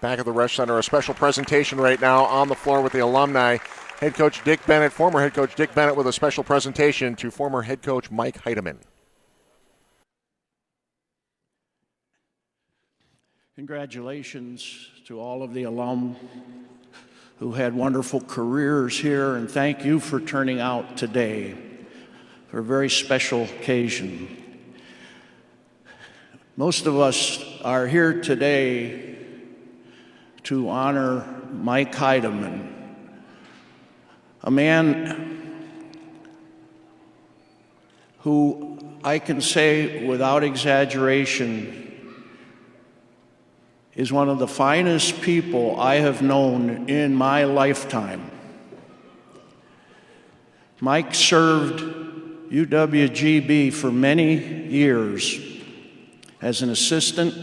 back at the Resch Center. A special presentation right now on the floor with the alumni. Head coach Dick Bennett, former head coach Dick Bennett, with a special presentation to former head coach Mike Heideman. Congratulations to all of the alum who had wonderful careers here, and thank you for turning out today for a very special occasion. Most of us are here today to honor Mike Heideman, a man who I can say without exaggeration is one of the finest people I have known in my lifetime. Mike served UWGB for many years as an assistant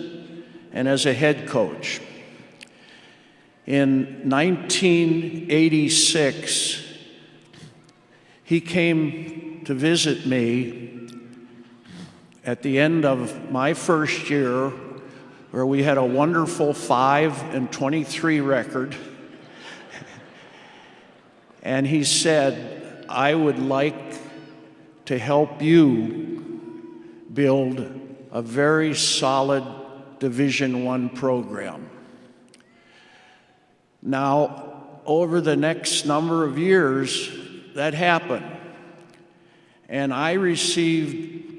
and as a head coach. In 1986, he came to visit me at the end of my first year, where we had a wonderful 5-23 record. And he said, I would like to help you build a very solid Division I program. Now, over the next number of years, that happened. And I received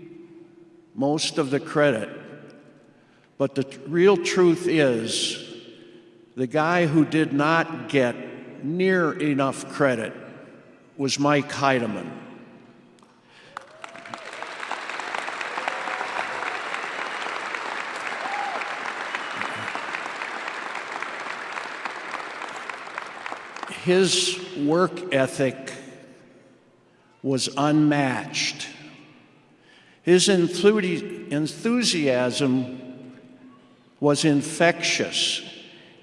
most of the credit. But the real truth is, the guy who did not get near enough credit was Mike Heideman. His work ethic was unmatched. His enthusiasm was infectious.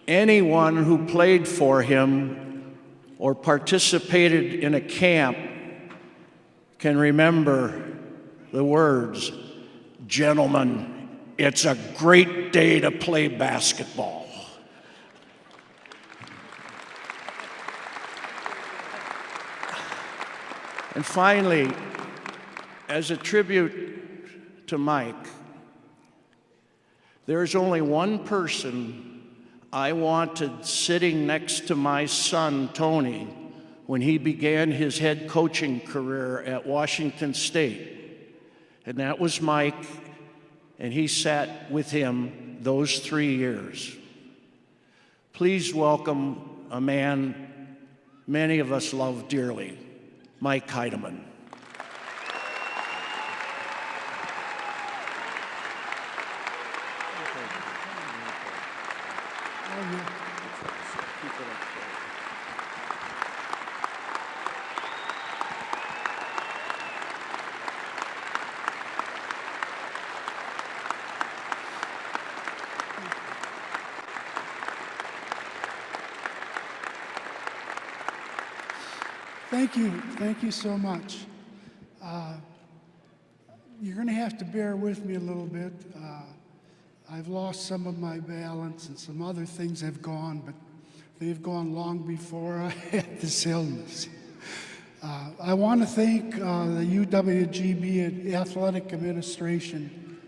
Anyone who played for him or participated in a camp can remember the words, "Gentlemen, it's a great day to play basketball." And finally, as a tribute to Mike, there's only one person I wanted sitting next to my son, Tony, when he began his head coaching career at Washington State. And that was Mike, and he sat with him those 3 years. Please welcome a man many of us love dearly, Mike Heideman. Thank you so much. You're going to have to bear with me a little bit. I've lost some of my balance and some other things have gone, but they've gone long before I had this illness. I want to thank the UWGB Athletic Administration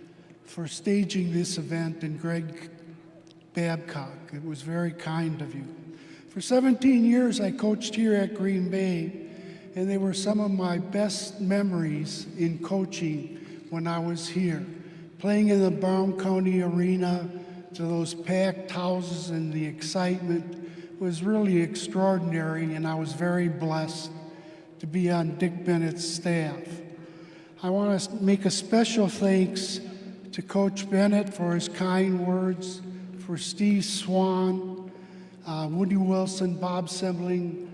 for staging this event, and Greg Babcock. It was very kind of you. For 17 years, I coached here at Green Bay, and they were some of my best memories in coaching when I was here. Playing in the Brown County Arena, to those packed houses, and the excitement was really extraordinary, and I was very blessed to be on Dick Bennett's staff. I want to make a special thanks to Coach Bennett for his kind words, for Steve Swan, Woody Wilson, Bob Sembling,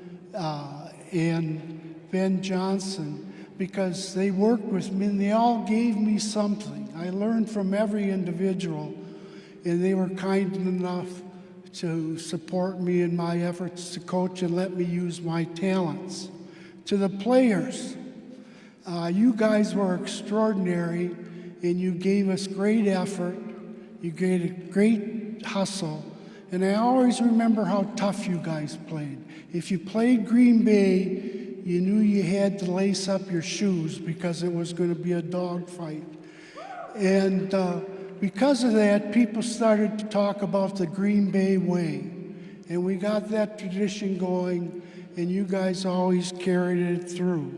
and Ben Johnson, because they worked with me and they all gave me something. I learned from every individual, and they were kind enough to support me in my efforts to coach and let me use my talents. To the players, you guys were extraordinary, and you gave us great effort, you gave a great hustle, And I always remember how tough you guys played. If you played Green Bay, you knew you had to lace up your shoes because it was going to be a dogfight. And because of that, people started to talk about the Green Bay way. And we got that tradition going, and you guys always carried it through.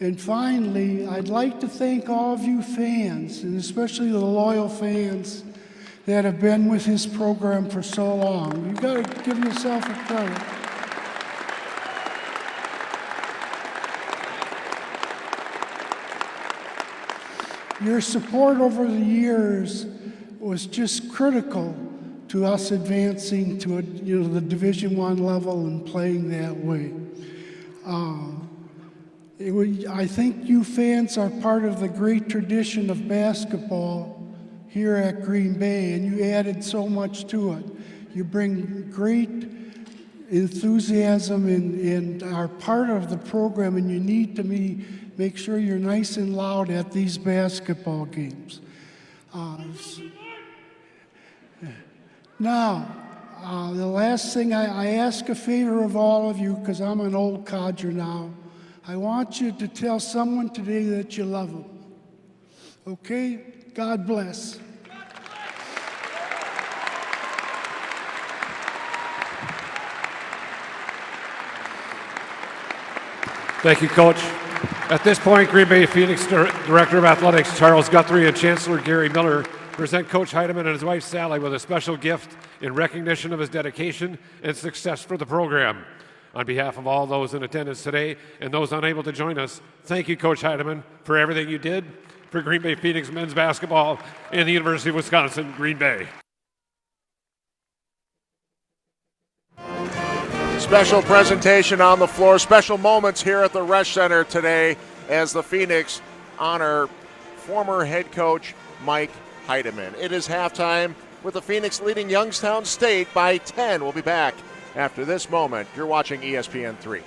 And finally, I'd like to thank all of you fans, and especially the loyal fans that have been with this program for so long. You got to give yourself a credit. Your support over the years was just critical to us advancing to the Division I level and playing that way. I think you fans are part of the great tradition of basketball here at Green Bay, and you added so much to it. You bring great enthusiasm and are part of the program, and you need to make sure you're nice and loud at these basketball games. Now, the last thing, I ask a favor of all of you, because I'm an old codger now. I want you to tell someone today that you love them. Okay? God bless. Thank you, Coach. At this point, Green Bay Phoenix Director of Athletics Charles Guthrie and Chancellor Gary Miller present Coach Heideman and his wife Sally with a special gift in recognition of his dedication and success for the program. On behalf of all those in attendance today and those unable to join us, thank you, Coach Heideman, for everything you did for Green Bay Phoenix men's basketball and the University of Wisconsin, Green Bay. Special presentation on the floor, special moments here at the Resch Center today as the Phoenix honor former head coach Mike Heideman. It is halftime with the Phoenix leading Youngstown State by 10. We'll be back after this moment. You're watching ESPN 3.